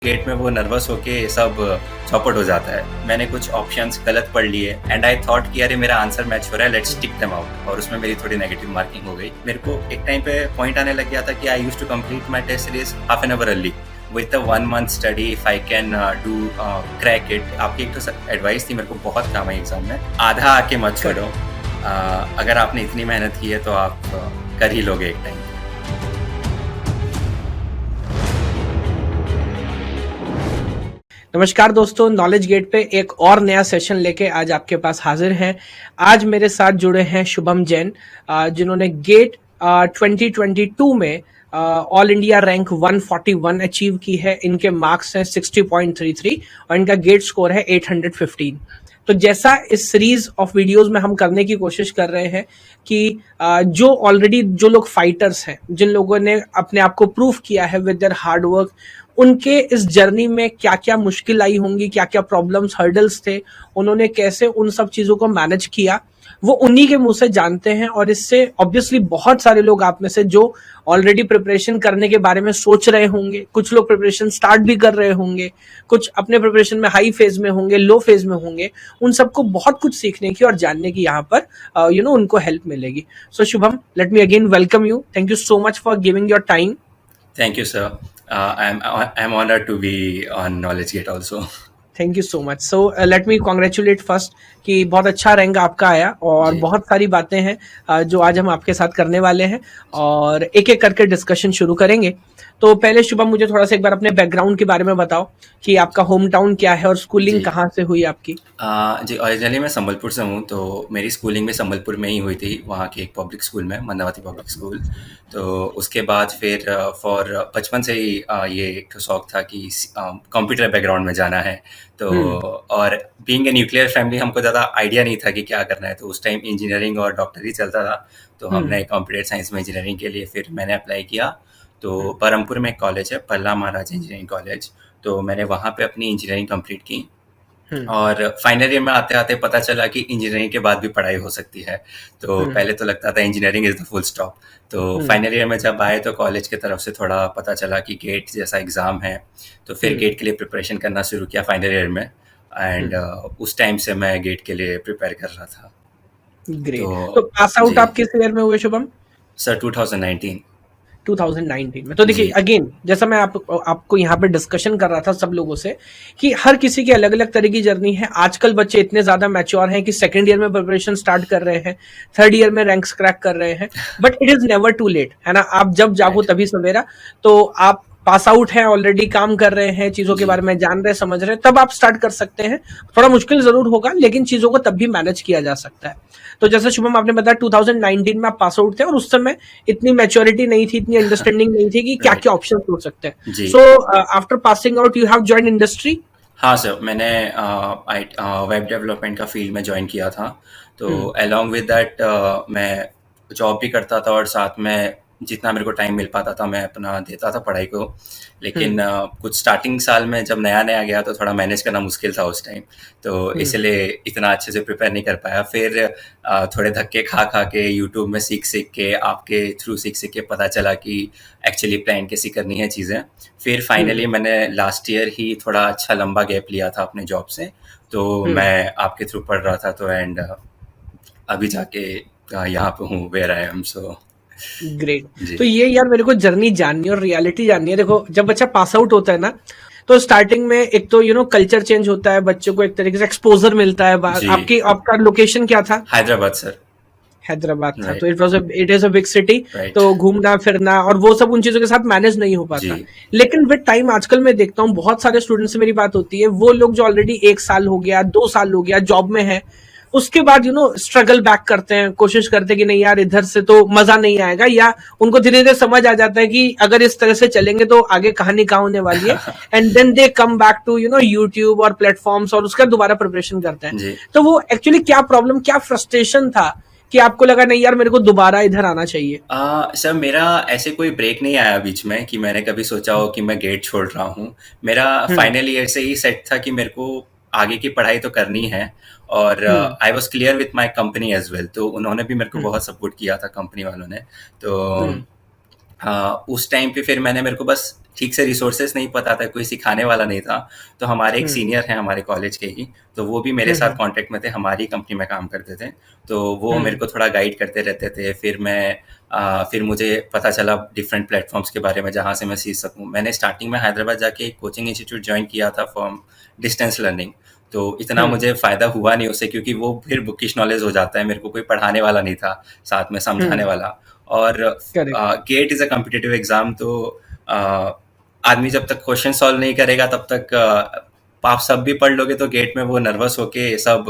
Gate में वो nervous होके सब चौपट हो जाता है। मैंने कुछ ऑप्शंस गलत पढ़ लिए एंड आई थॉट कि अरे मेरा आंसर मैच हो रहा है, लेट्स टिक देम आउट, और उसमें मेरी थोड़ी नेगेटिव मार्किंग हो गई। मेरे को एक टाइम पे पॉइंट आने लग गया था कि I used to complete my test series half an hour early with a 1 month study if I can do crack it. आपकी एक तो एडवाइस थी, मेरे को बहुत काम है एग्जाम में, आधा आके मत छोड़ो। अगर आपने इतनी मेहनत की है तो आप कर ही लोगे एक टाइम। नमस्कार दोस्तों, नॉलेज गेट पे एक और नया सेशन लेके आज आपके पास हाजिर हैं। आज मेरे साथ जुड़े हैं शुभम जैन, जिन्होंने गेट 2022 में ऑल इंडिया रैंक 141 अचीव की है। इनके मार्क्स हैं 60.33 और इनका गेट स्कोर है 815। तो जैसा इस सीरीज ऑफ वीडियोस में हम करने की कोशिश कर रहे हैं कि जो ऑलरेडी जो लोग फाइटर्स हैं, जिन लोगों ने अपने आप को प्रूव किया है विद देयर हार्ड वर्क, उनके इस जर्नी में क्या क्या मुश्किल आई होंगी, क्या क्या प्रॉब्लम्स हर्डल्स थे, उन्होंने कैसे उन सब चीजों को मैनेज किया, वो उन्हीं के मुंह से जानते हैं। और इससे ऑब्वियसली बहुत सारे लोग आप में से जो ऑलरेडी प्रिपरेशन करने के बारे में सोच रहे होंगे, कुछ लोग प्रिपरेशन स्टार्ट भी कर रहे होंगे, कुछ अपने प्रिपरेशन में हाई फेज में होंगे, लो फेज में होंगे, उन सबको बहुत कुछ सीखने की और जानने की यहाँ पर उनको हेल्प मिलेगी। So Shubham, let me again welcome you. Thank you so much for giving your time. Thank you, sir. I'm honored to be on Knowledge Gate also. Thank you so much. So let me congratulate first कि बहुत अच्छा rank आपका आया और जी। बहुत सारी बातें हैं जो आज हम आपके साथ करने वाले हैं और एक एक करके डिस्कशन शुरू करेंगे। तो पहले शुभम, मुझे थोड़ा सा एक बार अपने बैकग्राउंड के बारे में बताओ कि आपका होम टाउन क्या है और स्कूलिंग जी। कहाँ से हुई आपकी। जी, ओरिजिनली मैं संबलपुर से हूँ, तो मेरी स्कूलिंग भी संबलपुर में ही हुई थी, वहाँ के एक पब्लिक स्कूल में, मंदावती पब्लिक स्कूल। तो उसके बाद फिर फॉर बचपन से ही ये एक शौक था कि कंप्यूटर बैकग्राउंड में जाना है। तो और बीइंग ए न्यूक्लियर फैमिली, हमको ज़्यादा आइडिया नहीं था कि क्या करना है, तो उस टाइम इंजीनियरिंग और डॉक्टर ही चलता था। तो हमने कंप्यूटर साइंस में इंजीनियरिंग के लिए फिर मैंने अप्लाई किया। तो बरहमपुर में एक कॉलेज है, पल्ला महाराज इंजीनियरिंग कॉलेज, तो मैंने वहाँ पे अपनी इंजीनियरिंग कंप्लीट की। और फाइनल ईयर में आते आते पता चला कि इंजीनियरिंग के बाद भी पढ़ाई हो सकती है। तो पहले तो लगता था engineering is the full stop. तो फाइनल ईयर में जब आए तो कॉलेज की तरफ से थोड़ा पता चला कि गेट जैसा एग्ज़ाम है, तो फिर गेट के लिए प्रिपरेशन करना शुरू किया फाइनल ईयर में। एंड उस टाइम से मैं गेट के लिए प्रिपेयर कर रहा था। ग्रेट। तो पास आउट जी आप किस ईयर में हुए शुभम? सर, 2019। 2019 में। तो देखिए जी अगेन, जैसा मैं आपको यहाँ पे डिस्कशन कर रहा था सब लोगों से कि हर किसी की अलग अलग तरह की जर्नी है। आजकल बच्चे इतने ज्यादा मैच्योर हैं कि सेकंड ईयर में प्रिपरेशन स्टार्ट कर रहे हैं, थर्ड ईयर में रैंक्स क्रैक कर रहे हैं, but it is never too late, है ना। आप जब जागो राइट। तभी सवेरा। तो आप पास आउट हैं, ऑलरेडी काम कर रहे हैं, चीजों के जी बारे में जान रहे, समझ रहे हैं, तब आप स्टार्ट कर सकते हैं। थोड़ा मुश्किल जरूर होगा लेकिन चीजों को तब भी मैनेज किया जा सकता है। तो जैसे शुभम आपने बताया 2019 में आप पास आउट थे और उस समय इतनी मैच्योरिटी नहीं थी, इतनी अंडरस्टैंडिंग नहीं थी कि क्या राइट। क्या ऑप्शन हो सकते हैं। जी so after passing out you have join industry. हाँ सर, मैंने वेब डेवलपमेंट का फील्ड में ज्वाइन किया था। तो अलोंग विद दैट मैं जॉब भी करता था और साथ में जितना मेरे को टाइम मिल पाता था मैं अपना देता था पढ़ाई को। लेकिन कुछ स्टार्टिंग साल में जब नया नया गया तो थोड़ा मैनेज करना मुश्किल था उस टाइम, तो इसलिए इतना अच्छे से प्रिपेयर नहीं कर पाया। फिर थोड़े धक्के खा खा के यूट्यूब में सीख सीख के, आपके थ्रू सीख सीख के पता चला कि एक्चुअली प्लान कैसी करनी है चीज़ें। फिर फाइनली मैंने लास्ट ईयर ही थोड़ा अच्छा लंबा गैप लिया था अपने जॉब से, तो मैं आपके थ्रू पढ़ रहा था। तो एंड अभी जाके यहाँ पे हूँ, where I am. So great. जी तो ये यार मेरे को जर्नी जाननी है और रियलिटी जाननी है। देखो जब बच्चा पास आउट होता है ना, तो स्टार्टिंग में एक तो कल्चर चेंज होता है, बच्चों को एक तरीके से एक्सपोजर मिलता है। जी आपका लोकेशन क्या था? हैदराबाद सर। हैदराबाद था। तो right it is a big city. Right. तो घूमना फिरना और वो सब उन चीजों के साथ मैनेज नहीं हो जी पाता। लेकिन विद टाइम आजकल मैं देखता हूँ बहुत सारे स्टूडेंट्स से मेरी बात होती है, वो लोग जो ऑलरेडी 1 साल हो गया, 2 साल हो गया जॉब में है, उसके बाद स्ट्रगल बैक करते हैं, कोशिश करते हैं कि नहीं यार इधर से तो मजा नहीं आएगा, या उनको धीरे धीरे समझ आ जाता है कि अगर इस तरह से चलेंगे तो आगे कहानी कहाँ होने वाली है। And then they come back to YouTube और प्लेटफॉर्म्स और उसका दोबारा प्रिपरेशन करते हैं। जी तो वो एक्चुअली क्या प्रॉब्लम, क्या फ्रस्ट्रेशन था कि आपको लगा नहीं यार मेरे को दोबारा इधर आना चाहिए? सर, मेरा ऐसे कोई ब्रेक नहीं आया बीच में कि मैंने कभी सोचा हो कि मैं गेट छोड़ रहा हूँ। मेरा फाइनल ईयर से ही सेट था कि मेरे को आगे की पढ़ाई तो करनी है। और I was clear with my company as well, तो उन्होंने भी मेरे को बहुत सपोर्ट किया था, कंपनी वालों ने। तो उस टाइम पे फिर मेरे को बस ठीक से रिसोर्सेज नहीं पता था, कोई सिखाने वाला नहीं था। तो हमारे एक हुँ, सीनियर हैं हमारे कॉलेज के ही, तो वो भी मेरे हुँ, साथ हुँ, कांटेक्ट में थे, हमारी कंपनी में काम करते थे। तो वो मेरे हुँ, को थोड़ा गाइड करते रहते थे। फिर मुझे पता चला डिफरेंट प्लेटफॉर्म्स के बारे में जहाँ से मैं सीख सकूँ। मैंने स्टार्टिंग में हैदराबाद जाके एक कोचिंग इंस्टीट्यूट ज्वाइन किया था फॉर डिस्टेंस लर्निंग। तो इतना हुँ, मुझे फ़ायदा हुआ नहीं उससे, क्योंकि वो फिर बुकिश नॉलेज हो जाता है, मेरे को कोई पढ़ाने वाला नहीं था साथ में समझाने हुँ, वाला। और correct, GATE is a competitive exam, तो आदमी जब तक क्वेश्चन सॉल्व नहीं करेगा तब तक आप सब भी पढ़ लोगे तो गेट में वो नर्वस होके सब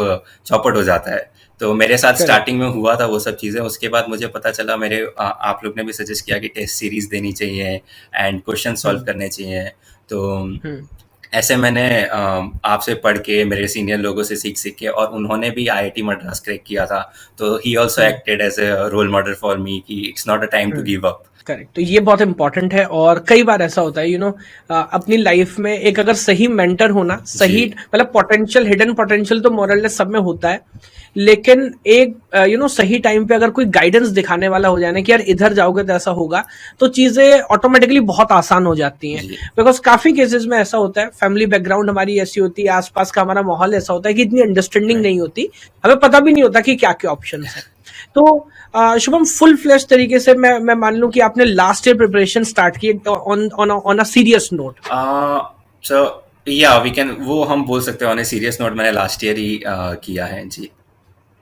चौपट हो जाता है। तो मेरे साथ करेक्ट, स्टार्टिंग में हुआ था वो सब चीज़ें। उसके बाद मुझे पता चला, आप लोग ने भी सजेस्ट किया कि टेस्ट सीरीज देनी चाहिए एंड क्वेश्चन सॉल्व हुँ, करने चाहिए। तो हुँ, ऐसे मैंने आपसे पढ़ के, मेरे सीनियर लोगों से सीख सीख के, और उन्होंने भी आईआईटी मद्रास क्रैक किया था। तो he also hmm, acted as a role model for me कि it's not a time to hmm. Give up. Correct, तो ये बहुत इंपॉर्टेंट है और कई बार ऐसा होता है अपनी लाइफ में एक अगर सही मेंटर होना, जी। सही मतलब पोटेंशियल, हिडन पोटेंशियल तो मोरलेस सब में होता है, लेकिन एक सही टाइम पे अगर कोई गाइडेंस दिखाने वाला हो जाए ना कि यार इधर जाओगे तो ऐसा होगा, तो चीजें ऑटोमेटिकली बहुत आसान हो जाती हैं। जी। बिकॉज काफी केसेस में ऐसा होता है, फैमिली बैकग्राउंड हमारी ऐसी होती है, आसपास का हमारा माहौल ऐसा होता है कि इतनी अंडरस्टैंडिंग राइट। नहीं होती, हमें पता भी नहीं होता कि क्या क्या ऑप्शन है। तो शुभम, फुल फ्लैश तरीके से मैं मान लूं कि आपने लास्ट ईयर प्रिपरेशन स्टार्ट की on on on a serious note, so yeah we can, वो हम बोल सकते हैं ऑन ए सीरियस नोट, मैंने लास्ट ईयर ही किया है जी।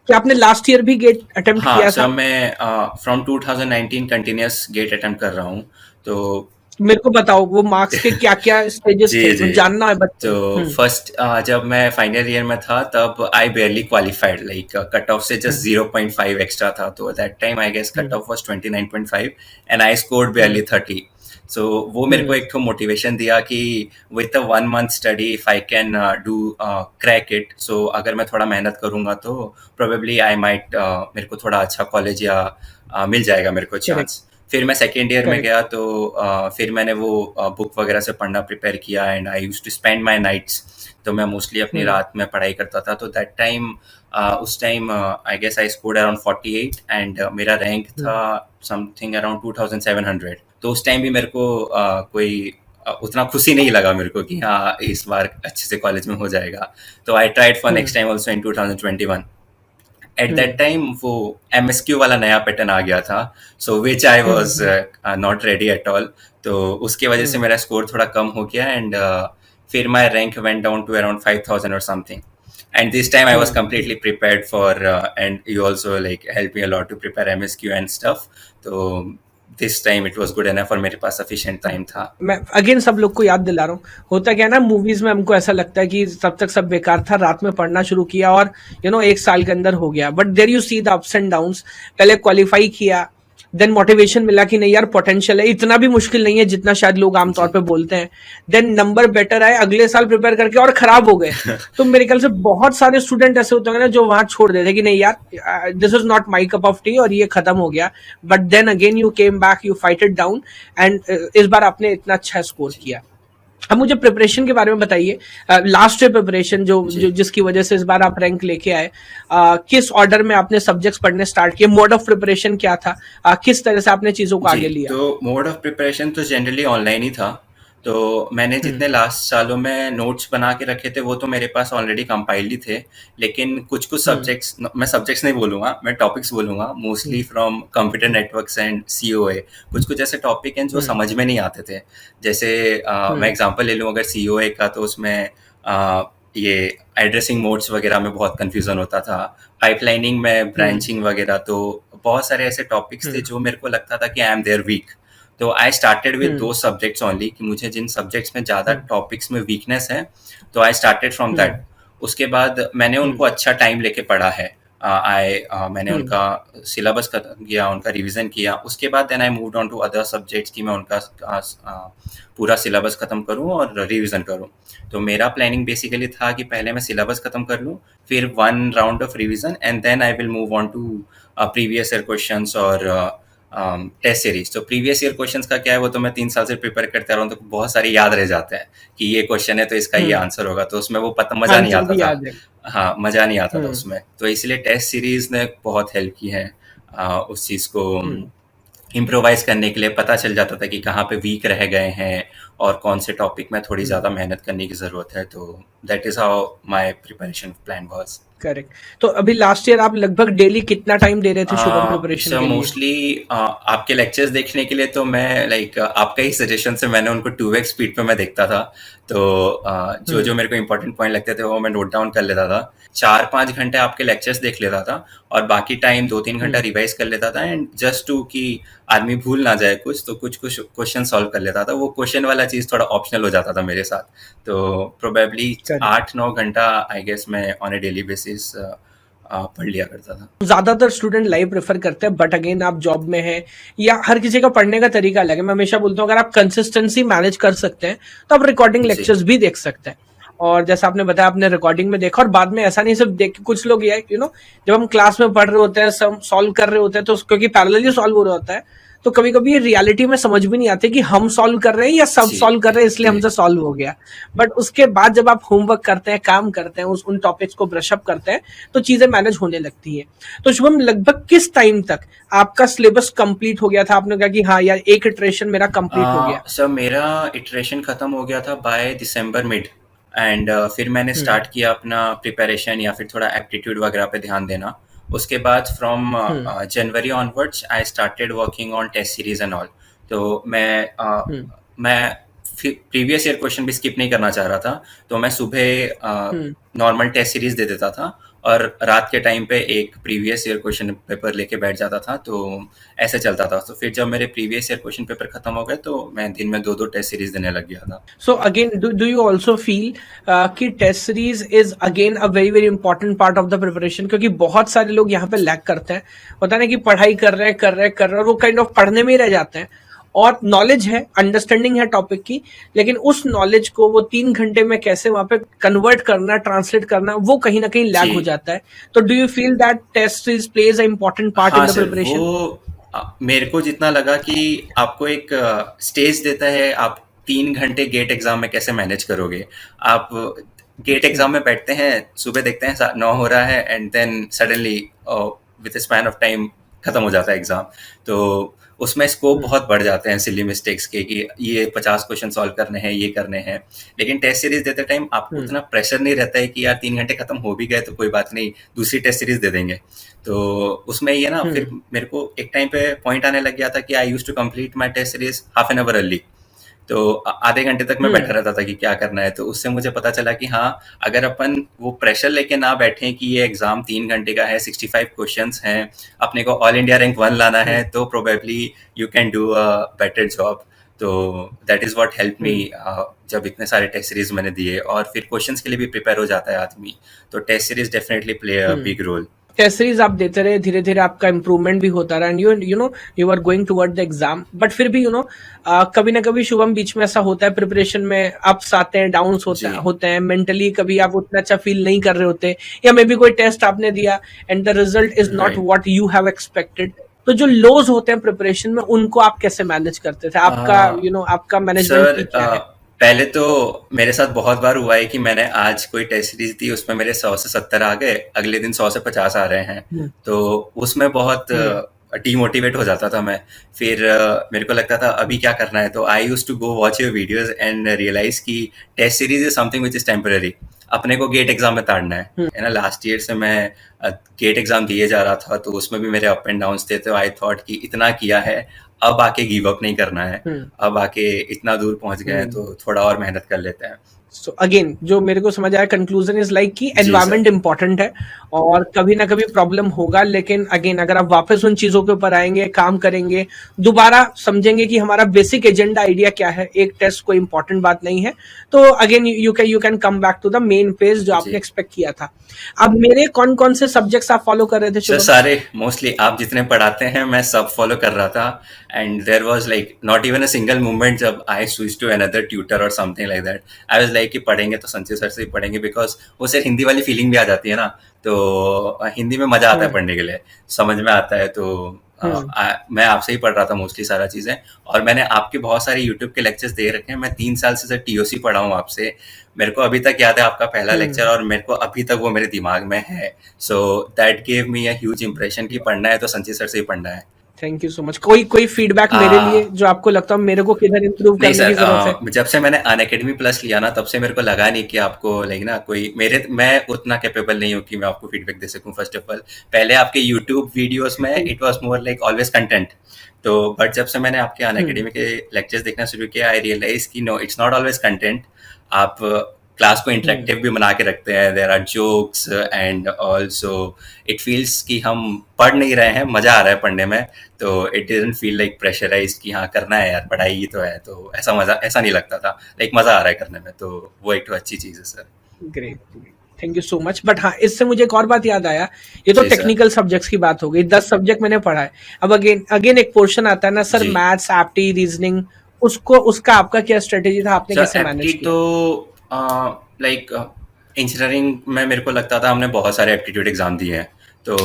कि आपने लास्ट ईयर भी गेट अटेम्प्ट हाँ किया सर, था? मैं फ्रॉम 2019 कंटिन्यूस गेट अटेम्प्ट कर रहा हूँ। तो मेरे को बताओ वो मार्क्स के क्या क्या स्टेजेस जी थे, जी। जानना है बच्चों तो को। फर्स्ट जब मैं फाइनल ईयर में था तब I barely qualified, like cut off से जस्ट हम्म 0.5 एक्स्ट्रा था। तो that time I guess cut hmm off was 29.5 and I scored hmm barely 30। So वो मेरे को हम्म एक तो मोटिवेशन दिया कि with a 1 month study if I can do crack it, so अगर मैं थोड़ा मेहनत करूंगा तो प्रोबेबली आई माइट मेरे को थोड़ा अच्छा कॉलेज या मिल जाएगा मेरे को करेक्ट चांस। फिर मैं सेकेंड ईयर में करेक्ट गया, तो फिर मैंने वो बुक वगैरह से पढ़ना प्रिपेयर किया and I used to spend my nights. तो मैं मोस्टली अपनी हम्म रात में पढ़ाई करता था। तो दैट टाइम उस टाइम I guess I scored around 48 and मेरा रैंक था हम्म समथिंग अराउंड 2700। तो उस टाइम भी मेरे को कोई उतना खुशी नहीं लगा मेरे को कि हाँ इस बार अच्छे से कॉलेज में हो जाएगा। तो I tried for hmm next time also in 2021। At that hmm time वो एमएसक्यू वाला नया पैटर्न आ गया था, so which I hmm was hmm not ready at all. तो उसके वजह से हम्म मेरा स्कोर थोड़ा कम हो गया एंड फिर my rank went down to around 5000 और something. And this time I was completely prepared for, and you also like helped me a lot to prepare MSQ and stuff. So this time it was good enough, और मेरे पास sufficient time था। मैं again सब लोग को याद दिला रहा हूँ, होता क्या है ना, मूवीज में हमको ऐसा लगता है कि तब तक सब बेकार था, रात में पढ़ना शुरू किया और एक साल के अंदर हो गया, but there you see the ups and downs. पहले क्वालिफाई किया, देन मोटिवेशन मिला कि नहीं यार पोटेंशियल है, इतना भी मुश्किल नहीं है जितना शायद लोग आमतौर जी। पे बोलते हैं। देन नंबर बेटर आए, अगले साल प्रिपेयर करके और खराब हो गए। तो मेरे ख्याल से बहुत सारे स्टूडेंट ऐसे होते हैं ना जो वहां छोड़ देते हैं कि नहीं यार this is not my cup of tea और ये खत्म हो गया। But then again you came back, you fight it down and इस बार आपने इतना अच्छा स्कोर जी। किया। अब मुझे प्रिपरेशन के बारे में बताइए, लास्ट ईयर प्रिपरेशन जो जी। जिसकी वजह से इस बार आप रैंक लेके आए, किस ऑर्डर में आपने सब्जेक्ट्स पढ़ने स्टार्ट किए, मोड ऑफ प्रिपरेशन क्या था, किस तरह से आपने चीजों को जी, आगे लिया? तो मोड ऑफ प्रिपरेशन तो जनरली ऑनलाइन ही था। तो मैंने हम्म जितने लास्ट सालों में नोट्स बना के रखे थे वो तो मेरे पास ऑलरेडी कंपाइल्ड ही थे। लेकिन कुछ-कुछ हम्म सब्जेक्ट्स, मैं सब्जेक्ट्स नहीं बोलूँगा, मैं टॉपिक्स बोलूँगा, mostly hmm from computer hmm networks and COA. कुछ-कुछ ऐसे टॉपिक हैं जो हम्म समझ में नहीं आते थे। जैसे मैं हम्म एग्ज़ाम्पल ले लूँ अगर सीओए का, तो उसमें ये एड्रेसिंग मोड्स वगैरह में बहुत कन्फ्यूज़न होता था। पाइपलाइनिंग में हम्म ब्रांचिंग वगैरह, तो बहुत सारे ऐसे टॉपिक्स थे हम्म जो मेरे को लगता था कि आई एम देयर वीक। तो आई स्टार्टेड विद हम्म दो सब्जेक्ट्स ओनली, कि मुझे जिन सब्जेक्ट्स में ज़्यादा हम्म टॉपिक्स में वीकनेस है, तो I started from hmm that. उसके बाद मैंने हम्म उनको अच्छा टाइम लेके पढ़ा है। मैंने हम्म उनका सिलेबस खत्म किया, उनका रिवीजन किया। उसके बाद then I moved on to other subjects कि मैं उनका पूरा सिलेबस खत्म करूं और रिवीजन करूं। तो मेरा प्लानिंग बेसिकली था कि पहले मैं सिलेबस खत्म कर लूं, फिर 1 round of revision and then I will move on to previous year questions और टेस्ट सीरीज। तो प्रीवियस ईयर क्वेश्चंस का क्या है, वो तो मैं 3 साल से प्रिपेयर करते रहा हूँ, तो बहुत सारे याद रह जाते हैं कि ये क्वेश्चन है तो इसका ये हम्म आंसर होगा, तो उसमें वो पता मज़ा नहीं आंसर आता भी था। याद है। हाँ, मज़ा नहीं आता था हम्म उसमें। तो इसलिए टेस्ट सीरीज ने बहुत हेल्प की है उस चीज़ को हम्म इम्प्रोवाइज़ करने के लिए पता चल जाता था कि कहाँ पे वीक रह गए हैं और कौन से टॉपिक में थोड़ी हुँ। ज़्यादा मेहनत करने की ज़रूरत है, तो that is how my preparation plan was. Correct. तो अभी लास्ट ईयर आप लगभग डेली कितना टाइम दे रहे थे शुभम प्रिपरेशन सर के लिए? मोस्टली आपके लेक्चर्स देखने के लिए तो मैं लाइक आपका ही सजेशन से मैंने उनको 2x स्पीड पे मैं देखता था। तो जो हुँ, जो मेरे को इंपॉर्टेंट पॉइंट लगते थे वो मैं नोट डाउन कर लेता था। 4-5 घंटे आपके लेक्चर्स देख लेता था और बाकी टाइम 2-3 घंटा हुँ। रिवाइज कर लेता था, एंड जस्ट टू कि आदमी भूल ना जाए कुछ, तो कुछ कुछ क्वेश्चन सॉल्व कर लेता था। वो क्वेश्चन वाला चीज़ थोड़ा ऑप्शनल हो जाता था मेरे साथ। तो प्रोबेबली करेक्ट। 8-9 घंटा आई गेस मैं ऑन ए डेली बेसिस पढ़ लिया करता था। ज़्यादातर स्टूडेंट लाइव प्रेफ़र करते हैं, बट अगेन आप जॉब में हैं या हर किसी का पढ़ने का तरीका अलग है। मैं हमेशा बोलता हूँ अगर आप कंसिस्टेंसी मैनेज कर सकते हैं, तो आप रिकॉर्डिंग जी, लेक्चर्स भी देख सकते हैं। और जैसा आपने बताया आपने रिकॉर्डिंग में देखा और बाद में ऐसा नहीं सिर्फ देख के कुछ लोग ये जब हम क्लास में पढ़ रहे होते हैं, सम सॉल्व कर रहे होते हैं तो क्योंकि पैरेलली सॉल्व हो रहा होता है, तो कभी-कभी ये रियलिटी में समझ भी नहीं आती कि हम सॉल्व कर रहे हैं या सब जी, सॉल्व कर रहे हैं इसलिए जी। हमसे सॉल्व हो गया। बट उसके बाद जब आप होमवर्क करते हैं, काम करते हैं, उस उन टॉपिक्स को ब्रश अप करते हैं, तो चीज़ें मैनेज होने लगती हैं। तो शुभम लगभग किस टाइम तक आपका सिलेबस कंप्लीट हो गया था? आपने कहा कि हाँ यार एक इटरेशन मेरा कंप्लीट हो गया। सर मेरा इटरेशन ख़त्म हो गया था बाय दिसंबर मिड, एंड फिर मैंने हुँ, स्टार्ट किया अपना प्रिपरेशन या फिर थोड़ा एप्टीट्यूड वगैरह पे ध्यान देना। उसके बाद from um, January onwards I started working on test series and all. तो हुँ, मैं प्रीवियस ईयर क्वेश्चन भी स्किप नहीं करना चाह रहा था। तो मैं सुबह हुँ, नॉर्मल टेस्ट सीरीज दे देता था और रात के टाइम पे एक प्रीवियस ईयर क्वेश्चन पेपर लेके बैठ जाता था। तो ऐसे चलता था। तो फिर जब मेरे प्रीवियस ईयर क्वेश्चन पेपर खत्म हो गए तो मैं दिन में 2-2 टेस्ट सीरीज देने लग गया था। So again do you also feel कि test series is again a very very important part of the preparation क्योंकि बहुत सारे लोग यहाँ पे लैग करते हैं होता है ना कि पढ़ाई कर रहे हैं और वो काइंड ऑफ पढ़ने में ही रह जाते हैं और नॉलेज है अंडरस्टैंडिंग है टॉपिक की लेकिन उस नॉलेज को वो 3 घंटे में कैसे वहां पे कन्वर्ट करना ट्रांसलेट करना वो कहीं ना कहीं लैग हो जी। जाता है तो do you feel that test series plays a important part हाँ इन द सर, प्रिपरेशन वो मेरे को जितना लगा कि आपको एक स्टेज देता है, आप 3 घंटे गेट एग्जाम में कैसे मैनेज करोगे। आप गेट एग्जाम में बैठते हैं, सुबह देखते हैं 9 हो रहा है, and then suddenly with span of time खत्म हो जाता है एग्जाम। तो उसमें स्कोप बहुत बढ़ जाते हैं सिली मिस्टेक्स के कि ये 50 क्वेश्चन सॉल्व करने हैं, ये करने हैं। लेकिन टेस्ट सीरीज देते टाइम आपको उतना प्रेशर नहीं रहता है कि यार 3 घंटे खत्म हो भी गए तो कोई बात नहीं, दूसरी टेस्ट सीरीज दे देंगे। तो उसमें ये ना फिर मेरे को एक टाइम पे पॉइंट आने लग गया था कि I use to complete my test series half an hour early. तो आधे घंटे तक मैं बैठा रहता था कि क्या करना है। तो उससे मुझे पता चला कि हाँ, अगर अपन वो प्रेशर लेके ना बैठे कि ये एग्जाम 3 घंटे का है, 65 क्वेश्चंस हैं, अपने को ऑल इंडिया रैंक 1 लाना है, तो probably you can do a better job. तो that is what help me. जब इतने सारे टेस्ट सीरीज मैंने दिए और फिर क्वेश्चंस के लिए भी प्रिपेयर हो जाता है आदमी, तो test series definitely play a big role. Test series आप देते रहे धीरे धीरे आपका इंप्रूवमेंट भी होता रहा and you are going toward the exam but फिर भी कभी ना कभी शुभम बीच में ऐसा होता है प्रिपरेशन में अप्स आते हैं डाउन्स जी, होते हैं मेंटली कभी आप उतना अच्छा फील नहीं कर रहे होते या मे बी कोई टेस्ट आपने दिया and the result is not right. What you have expected तो जो लोज होते हैं प्रिपरेशन में उनको आप कैसे मैनेज करते थे आपका आपका मैनेजमेंट सर की क्या है पहले तो मेरे साथ बहुत बार हुआ है कि मैंने आज कोई टेस्ट सीरीज दी, उसमें मेरे 100 से 70 आ गए, अगले दिन 100 से 50 आ रहे हैं। हम्म तो उसमें बहुत हम्म डीमोटिवेट हो जाता था मैं। फिर मेरे को लगता था अभी क्या करना है, तो I use to go watch your videos and realize कि test series is something which is temporary. अपने को गेट एग्जाम में ताड़ना हम्म है ना। लास्ट ईयर से मैं गेट एग्जाम दिए जा रहा था, तो उसमें भी मेरे अप एंड डाउन थे। तो आई थॉट कि इतना किया है, अब आके गिव अप नहीं करना है। हम्म अब आके इतना दूर पहुंच गए हैं हम्म तो थोड़ा और मेहनत कर लेते हैं। सो अगेन जो मेरे को समझ आया कंक्लूजन इज लाइक कि जी सर। एनवायरनमेंट इंपॉर्टेंट है और कभी ना कभी प्रॉब्लम होगा लेकिन अगेन अगर आप वापस उन चीजों के ऊपर आएंगे काम करेंगे दोबारा समझेंगे कि हमारा बेसिक एजेंडा आइडिया क्या है एक टेस्ट कोई इंपॉर्टेंट बात नहीं है तो again you can come back to the main page जो आपने जी एक्सपेक्ट किया था अब मेरे कौन कौन से सब्जेक्ट्स आप फॉलो कर रहे थे सर, शुभम सारे मोस्टली आप जितने पढ़ाते हैं मैं सब फॉलो कर रहा था। And there was like not even a single moment जब I switch to another tutor और something like that. I was like कि पढ़ेंगे तो संजय सर से ही पढ़ेंगे, बिकॉज वो सिर्फ हिंदी वाली फीलिंग भी आ जाती है ना। तो हिंदी में मजा आता है हम्म पढ़ने के लिए, समझ में आता है। तो हम्म मैं आपसे ही पढ़ रहा था मोस्टली सारा चीज़ें। और मैंने आपके बहुत सारे यूट्यूब के लेक्चर्स दे रखे हैं। मैं 3 साल से सर टीओसी पढ़ा हूँ आपसे। मेरे को अभी तक याद है आपका पहला लेक्चर, हम्म और मेरे को अभी तक वो मेरे दिमाग में है। So that gave me a huge impression कि पढ़ना है तो संजय सर से ही पढ़ना है। Thank you so much. कोई कोई फीडबैक मेरे लिए आ, जो आपको लगता हो मेरे को किधर इम्प्रूव नहीं करने सर, की ज़रूरत है? जब से मैंने अनअकैडमी प्लस लिया ना, तब से मेरे को लगा नहीं कि आपको लाइक ना कोई मेरे मैं उतना कैपेबल नहीं हूँ कि मैं आपको फीडबैक दे सकूँ। फर्स्ट ऑफ ऑल, पहले आपके यूट्यूब वीडियोस में thank it was more like always content. तो बट जब से मैंने आपके हुँ, अनअकैडमी के लेक्चर्स देखना शुरू किया, आई रियलाइज कि no, it's not always content. आप क्लास को हुँ, इंटरेक्टिव भी बना के रखते हैं, there are jokes and also it feels कि हम पढ़ नहीं रहे हैं, मजा आ रहा है पढ़ने में। तो it didn't feel like pressurise कि हाँ करना है यार, पढ़ाई ही तो है। तो ऐसा मजा ऐसा नहीं लगता था, लाइक मजा आ रहा है करने में। तो वो एक तो अच्छी चीज है sir. Great, great. Thank you so much. But हाँ, इससे मुझे एक और बात याद आया, ये तो जी सर। टेक्निकल सब्जेक्ट्स की बात हो गई, 10 सब्जेक्ट मैंने पढ़ा है। अब अगेन अगेन एक पोर्शन आता है ना सर, जी मैथ्स, एप्टी, रीजनिंग, उसको उसका आपका क्या स्ट्रेटेजी था? आपने सर, कैसे एप्टी मैनेज तो किया? लाइक इंजीनियरिंग में मेरे को लगता था हमने बहुत सारे एप्टीट्यूड एग्जाम दिए हैं, तो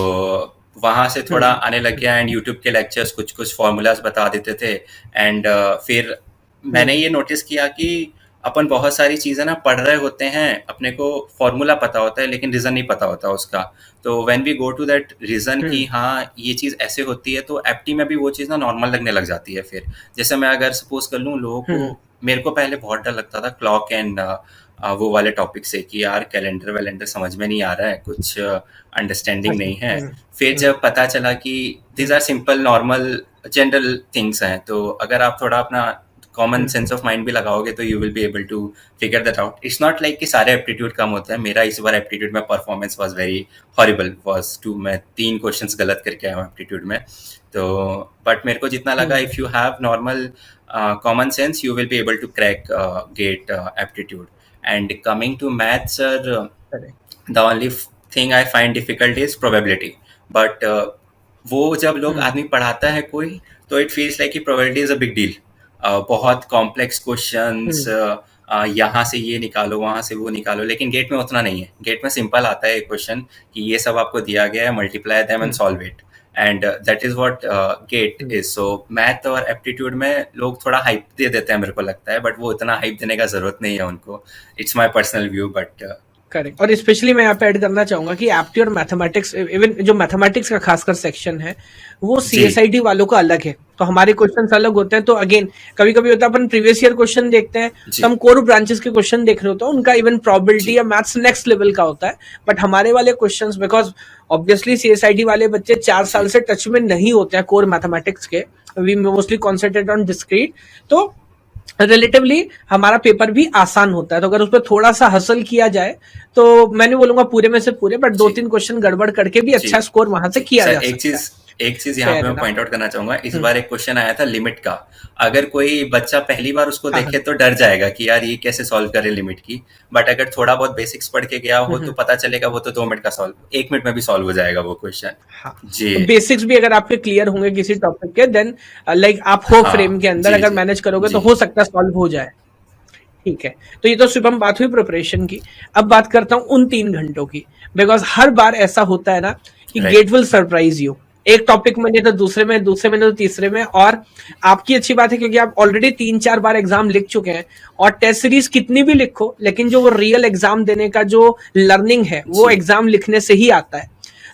वहाँ से हुँ, थोड़ा आने लग हुँ, गया। एंड यूट्यूब के लेक्चर्स कुछ कुछ फॉर्मूलाज बता देते थे। एंड फिर हुँ, मैंने ये नोटिस किया कि अपन बहुत सारी चीज़ें ना पढ़ रहे होते हैं, अपने को फॉर्मूला पता होता है लेकिन रीज़न नहीं पता होता उसका। तो when we go to that reason hmm, कि हाँ ये चीज़ ऐसे होती है, तो एप्टी में भी वो चीज़ ना नॉर्मल लगने लग जाती है फिर। जैसे मैं अगर सपोज कर लूँ, लोगों हुँ, को मेरे को पहले बहुत डर लगता था क्लॉक एंड वो वाले टॉपिक से कि यार कैलेंडर वैलेंडर समझ में नहीं आ रहा है, कुछ अंडरस्टैंडिंग अच्छा, नहीं है। हुँ, फिर हुँ, जब पता चला कि hmm, these are simple normal general things हैं, तो अगर आप थोड़ा अपना common hmm, sense of mind भी लगाओगे तो you will be able to figure that out. It's not like कि सारे एप्टीट्यूड कम होते हैं। मेरा इस बार एप्टीट्यूड में performance was very horrible, was two मैं 3 क्वेश्चंस गलत करके आया हूँ एप्टीट्यूड में। तो बट मेरे को जितना लगा, hmm, if you have normal common sense, you will be able to crack gate aptitude. And coming to maths, sir, correct, the only thing I find difficult is probability. But वो जब लोग हुँ, आदमी पढ़ाता है कोई, तो इट फील्स लाइक कि probability is a big deal. बहुत कॉम्प्लेक्स क्वेश्चंस, हुँ, यहाँ से ये निकालो वहाँ से वो निकालो, लेकिन गेट में उतना नहीं है। गेट में सिंपल आता है एक क्वेश्चन कि ये सब आपको दिया गया है, multiply them and um, solve it. And that is what GATE um, is. So math और एप्टीट्यूड में लोग थोड़ा हाइप दे देते हैं मेरे को लगता है, बट वो इतना हाइप देने का जरूरत नहीं है उनको। It's my personal view, but correct. और स्पेशली मैं यहाँ पे ऐड करना चाहूंगा कि एप्टी और मैथमेटिक्स, इवन जो मैथमेटिक्स का खासकर सेक्शन है, वो जी सीएसआईटी वालों का अलग है। तो हमारे क्वेश्चंस अलग होते हैं। तो अगेन कभी कभी होता है अपन प्रीवियस ईयर क्वेश्चन देखते हैं, तो जी हम कोर ब्रांचेस के क्वेश्चन देख रहे होते हैं, उनका इवन प्रोबेबिलिटी जी या मैथ्स नेक्स्ट लेवल का होता है। बट हमारे वाले क्वेश्चंस, बिकॉज ऑब्वियसली सीएसआईटी वाले बच्चे 4 साल जी से टच में नहीं होते हैं कोर मैथमेटिक्स के, we mostly concentrate on discrete. तो रिलेटिवली हमारा पेपर भी आसान होता है। तो अगर उस पर थोड़ा सा हसल किया जाए, तो मैं नहीं बोलूंगा पूरे में से पूरे, बट दो जी तीन क्वेश्चन गड़बड़ करके भी जी अच्छा स्कोर वहां से जी किया सर, जा सकता है। एक चीज यहाँ पे फेयर है मैं ना? पॉइंट आउट करना चाहूंगा। इस हम्म, बार एक क्वेश्चन आया था लिमिट का। अगर कोई बच्चा पहली बार उसको हाँ, हाँ, देखे तो डर जाएगा कि यार ये कैसे सॉल्व करे लिमिट की। बट अगर थोड़ा बहुत बेसिक्स पढ़ के गया हो तो हम्म, पता चलेगा वो तो 2 मिनट का सॉल्व, 1 मिनट में भी सॉल्व हो जाएगा वो क्वेश्चन। हाँ। जी तो बेसिक्स भी अगर आपके क्लियर होंगे किसी टॉपिक के, देन लाइक आप हो फ्रेम हाँ के अंदर जी अगर जी मैनेज करोगे तो जी हो सकता है सॉल्व हो जाए। ठीक है। तो ये तो शुभम बात हुई प्रिपरेशन की। अब बात करता हूँ उन 3 घंटों की। बिकॉज हर बार ऐसा होता है ना कि right get will surprise you. एक टॉपिक में नहीं तो दूसरे में, दूसरे में नहीं तो तीसरे में। और आपकी अच्छी बात है क्योंकि आप ऑलरेडी 3-4 बार एग्जाम लिख चुके हैं। और टेस्ट सीरीज कितनी भी लिखो, लेकिन जो वो रियल एग्जाम देने का जो लर्निंग है वो जी एग्जाम लिखने से ही आता है।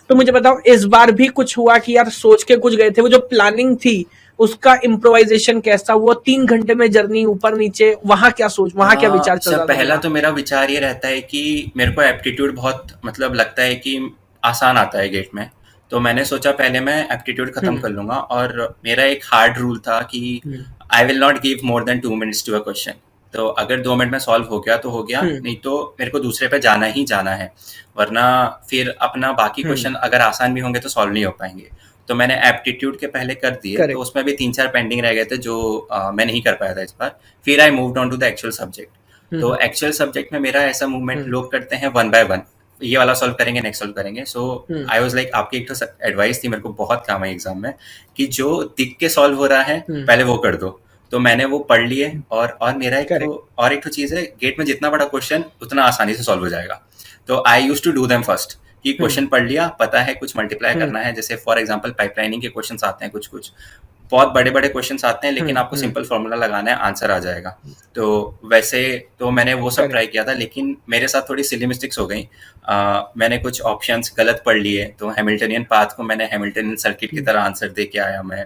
तो मुझे बताओ, इस बार भी कुछ हुआ कि यार सोच के कुछ गए थे, वो जो प्लानिंग थी उसका इम्प्रोवाइजेशन कैसा हुआ? 3 घंटे में जर्नी ऊपर नीचे, वहां क्या सोच, वहां क्या विचार चल सर, रहा था पहला दिमाग तो में? मेरा विचार ये रहता है कि मेरे को एप्टीट्यूड बहुत मतलब लगता है कि आसान आता है गेट में। तो मैंने सोचा पहले मैं एप्टीट्यूड खत्म हम्म, कर लूंगा, और मेरा एक हार्ड रूल था कि hmm, I will not give more than 2 minutes to a question. तो अगर 2 मिनट में सॉल्व हो गया तो हो गया, हम्म, नहीं तो मेरे को दूसरे पे जाना ही जाना है। वरना फिर अपना बाकी हम्म, क्वेश्चन अगर आसान भी होंगे तो सॉल्व नहीं हो पाएंगे। तो मैंने एप्टीट्यूड के पहले कर दिए, तो करेक्ट, उसमें भी 3-4 पेंडिंग रह गए थे जो मैं नहीं कर पाया था इस बार। फिर I moved on to the actual subject. तो हम्म, एक्चुअल सब्जेक्ट में मेरा ऐसा मूवमेंट हम्म, लोग करते हैं वन बाय वन, ये वाला सॉल्व करेंगे नेक्स्ट सॉल्व करेंगे। सो हम्म, आई वाज लाइक, आपकी एक तो एडवाइस थी मेरे को बहुत काम आई एग्जाम में, कि जो दिख के सॉल्व हो रहा है हम्म, पहले वो कर दो। तो मैंने वो पढ़ लिए। और मेरा करेक्ट, एक तो चीज़ है, गेट में जितना बड़ा क्वेश्चन उतना आसानी से सॉल्व हो जाएगा। तो I use to do them first, कि हम्म, क्वेश्चन पढ़ लिया, पता है कुछ मल्टीप्लाई हम्म, करना है, जैसे फॉर एग्जांपल पाइपलाइनिंग के क्वेश्चंस आते हैं कुछ कुछ, बहुत बड़े-बड़े क्वेश्चंस आते हैं लेकिन आपको हम्म। सिंपल फ़ॉर्मूला लगाना है, आंसर आ जाएगा। तो वैसे तो मैंने वो सब ट्राई करेक्ट। किया था, लेकिन मेरे साथ थोड़ी सिली मिस्टेक्स हो गई। मैंने कुछ ऑप्शंस गलत पढ़ लिए, तो हैमिल्टनियन पाथ को मैंने हैमिल्टनियन सर्किट की तरह आंसर दे के आया मैं।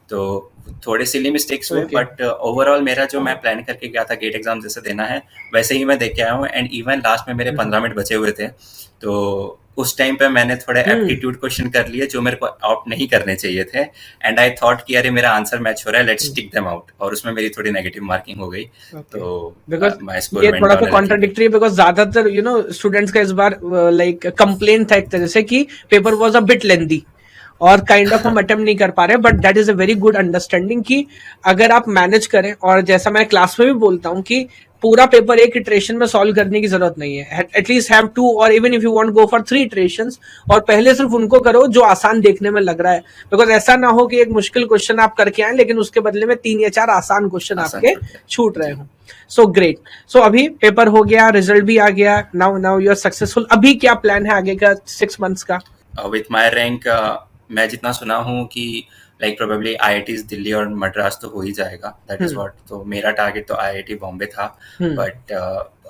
तो थोड़े सिली मिस्टेक्स हुए, ओके। बट ओवरऑल मेरा जो मैं प्लान करके गया था गेट एग्जाम जैसे देना है, वैसे ही मैं दे के आया हूँ। एंड इवन लास्ट में मेरे 15 मिनट बचे हुए थे, तो उस टाइम पे मैंने थोड़े हम्म। एप्टीट्यूड क्वेश्चन कर लिए जो मेरे को आउट नहीं करने चाहिए थे। एंड आई थॉट कि अरे मेरा आंसर मैच हो रहा है, लेट्स टिक देम आउट, और उसमें मेरी थोड़ी नेगेटिव मार्किंग हो गई। ओके। तो बिकॉज माय स्कोर ये वेंट थोड़ा डाउन सा अ लिटिल बिट। कॉन्ट्राडिक्टरी है, बिकॉज ज्यादातर स्टूडेंट्स का इस बार लाइक कंप्लेन था एक तरह से कि पेपर वाज अ बिट लेंदी और काइंड ऑफ हम अटेम्प्ट नहीं कर पा रहे, but that is a very good understanding कि अगर आप मैनेज करें, और जैसा मैं क्लास में भी बोलता हूँ कि पूरा पेपर एक इटरेशन में सॉल्व करने की जरूरत नहीं है, एटलीस्ट हैव टू, और even if you want go for 3 iterations, और पहले सिर्फ उनको करो जो आसान देखने में लग रहा है, बिकॉज ऐसा ना हो कि एक मुश्किल क्वेश्चन आप करके आए लेकिन उसके बदले में 3 या 4 आसान क्वेश्चन आसान आपके छूट गया। छूट रहे जी। हो। So great. सो अभी पेपर हो गया, रिजल्ट भी आ गया, now now you are successful. अभी क्या प्लान है आगे का 6 मंथ्स का? विथ माय रैंक मैं जितना सुना हूँ कि लाइक प्रोबेबली आईआईटीज दिल्ली और मद्रास तो हो ही जाएगा, दैट इज हम्म। व्हाट। तो मेरा टारगेट तो आईआईटी बॉम्बे था, hmm. But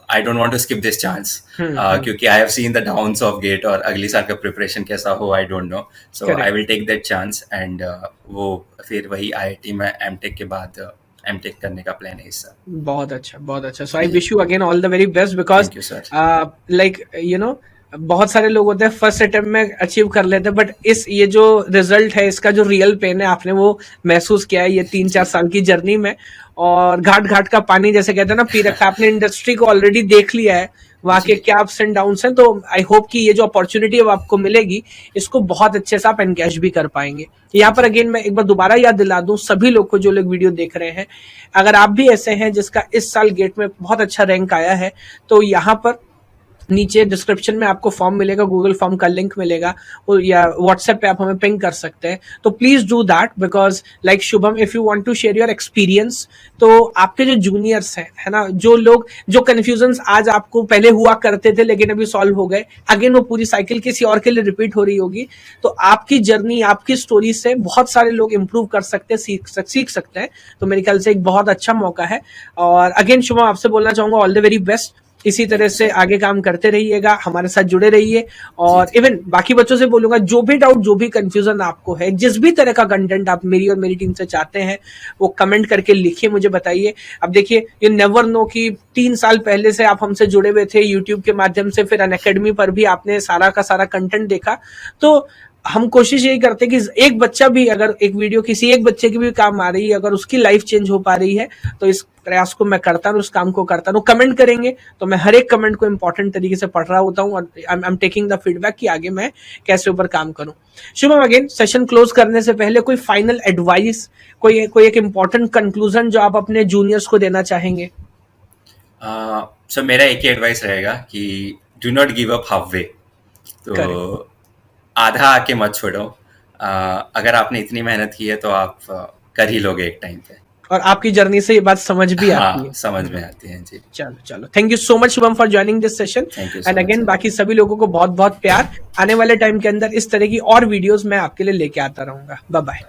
I don't want to skip this chance, hmm. क्योंकि I have seen the downs of GATE, और अगली साल का प्रिपरेशन कैसा हो I don't know. So I correct. Will take that chance, and वो फिर वही आईआईटी में एमटेक के बाद एमटेक करने का प्लान है इस साल। बहुत अच्छा, बहुत अच्छा। सो आई जी। Wish you again all the very best, because thank you sir. Like बहुत सारे लोग होते हैं फर्स्ट अटेम्प्ट में अचीव कर लेते हैं, बट इस ये जो रिजल्ट है इसका जो रियल पेन है आपने वो महसूस किया है ये 3-4 जी। साल की जर्नी में, और घाट घाट का पानी जैसे कहते हैं ना पी रखा है, आपने इंडस्ट्री को ऑलरेडी देख लिया है, वहाँ के जी। क्या अप्स एंड डाउन्स हैं। तो आई होप कि ये जो अपॉर्चुनिटी अब आपको मिलेगी इसको बहुत अच्छे से आप एनकैश भी कर पाएंगे। यहाँ पर जी। अगेन मैं एक बार दोबारा याद दिला दूं सभी लोग को जो लोग वीडियो देख रहे हैं, अगर आप भी ऐसे हैं जिसका इस साल गेट में बहुत अच्छा रैंक आया है, तो यहाँ पर नीचे डिस्क्रिप्शन में आपको फॉर्म मिलेगा, गूगल फॉर्म का लिंक मिलेगा, और या व्हाट्सएप पे आप हमें पिंग कर सकते हैं। तो please do that, because like Shubham, if you want to share your experience, तो आपके जो जूनियर्स हैं, है ना, जो लोग जो कंफ्यूजन आज आपको पहले हुआ करते थे लेकिन अभी सॉल्व हो गए, अगेन वो पूरी साइकिल किसी और के लिए रिपीट हो रही होगी, तो आपकी जर्नी, आपकी स्टोरी से बहुत सारे लोग इंप्रूव कर सकते हैं, सीख सकते हैं। तो मेरे ख्याल से एक बहुत अच्छा मौका है। और अगेन शुभम, आपसे बोलना चाहूंगा ऑल द वेरी बेस्ट। इसी थैंक तरह यू से सर। आगे काम करते रहिएगा, हमारे साथ जुड़े रहिए, जी। और जी। इवन बाकी बच्चों से बोलूंगा जो भी डाउट, जो भी कंफ्यूजन आपको है, जिस भी तरह का कंटेंट आप मेरी और मेरी टीम से चाहते हैं, वो कमेंट करके लिखिए, मुझे बताइए। अब देखिए, यू नेवर नो कि 3 साल पहले से आप हमसे जुड़े हुए थे यूट्यूब के माध्यम से, फिर अनअकैडमी पर भी आपने सारा का सारा कंटेंट देखा, तो हम कोशिश यही करते हैं कि एक बच्चा भी, अगर एक वीडियो किसी एक बच्चे की भी काम आ रही है, अगर उसकी लाइफ चेंज हो पा रही है, तो इस प्रयास को मैं करता हूँ, उस काम को करता हूँ। कमेंट करेंगे तो मैं हर एक कमेंट को इंपॉर्टेंट तरीके से पढ़ रहा होता हूँ, और I am taking the feedback कि आगे मैं कैसे ऊपर काम करूँ। शुभम, अगेन सेशन क्लोज करने से पहले कोई फाइनल एडवाइस, कोई एक इंपॉर्टेंट कंक्लूजन जो आप अपने जूनियर्स को देना चाहेंगे? सो मेरा एक ही एडवाइस रहेगा कि do not give up half way. तो करेक्ट। आधा आके मत छोड़ो। अगर आपने इतनी मेहनत की है तो आप कर ही लोगे एक टाइम पे। और आपकी जर्नी से ये बात समझ भी आती हाँ, है। समझ में आती है जी। चलो चलो, thank you so much Shubham for joining this session. Thank you so and much again sir. बाकी सभी लोगों को बहुत बहुत प्यार। आने वाले टाइम के अंदर इस तरह की और वीडियोस मैं आपके लिए लेके आता रहूंगा। Bye bye.